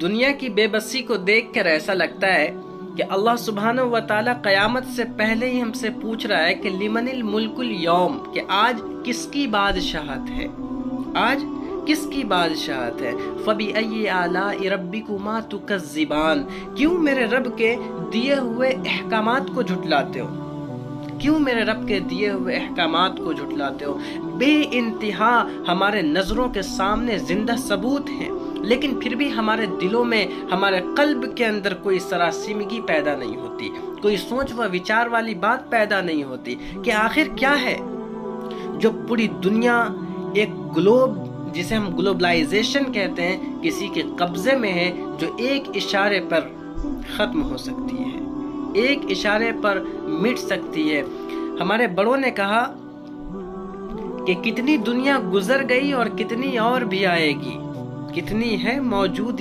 دنیا کی بے بسی کو دیکھ کر ایسا لگتا ہے کہ اللہ سبحانہ و تعالی قیامت سے پہلے ہی ہم سے پوچھ رہا ہے کہ لمن الملک اليوم، کہ آج کس کی بادشاہت ہے، آج کس کی بادشاہت ہے۔ فَبِأَيِّ آلَاءِ رَبِّكُمَا تُكَذِّبَانِ، کیوں میرے رب کے دیے ہوئے احکامات کو جھٹلاتے ہو، کیوں میرے رب کے دیے ہوئے احکامات کو جھٹلاتے ہو۔ بے انتہا ہمارے نظروں کے سامنے زندہ ثبوت ہیں، لیکن پھر بھی ہمارے دلوں میں، ہمارے قلب کے اندر کوئی سراسیمگی پیدا نہیں ہوتی، کوئی سوچ و وچار والی بات پیدا نہیں ہوتی کہ آخر کیا ہے جو پوری دنیا ایک گلوب، جسے ہم گلوبلائزیشن کہتے ہیں، کسی کے قبضے میں ہے، جو ایک اشارے پر ختم ہو سکتی ہے، ایک اشارے پر مٹ سکتی ہے۔ ہمارے بڑوں نے کہا کہ کتنی دنیا گزر گئی اور کتنی اور بھی آئے گی، کتنی ہے موجود